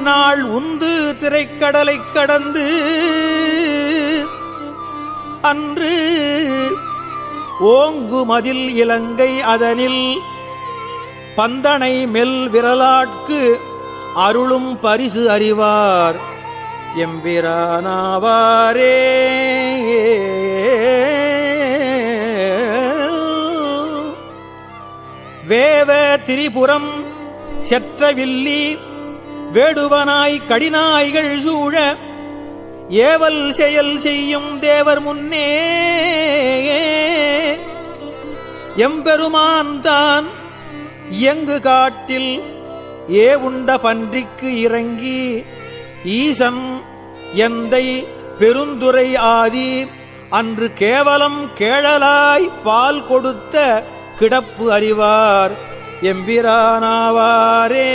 அந்நாள் உந்து திரைக்கடலைக் கடந்து அன்று ஓங்கு மதில் இலங்கை அதனில் பந்தனை மெல் விரலாட்கு அருளும் பரிசு அறிவார் எம்பிரானாவாரே. வேவ திரிபுரம் செற்றவில்லி வேடுவனாய் கடினாய்கள் சூழ ஏவல் செயல் செய்யும் தேவர் முன்னே எம்பெருமான் தான் இயங்கு காட்டில் ஏவுண்ட பன்றிக்கு இறங்கி ஈசன் எந்தை பெருந்துரை ஆதி அன்று கேவலம் கேழலாய் பால் கொடுத்த கிடப்பு அறிவார் எம்பிரானாவாரே.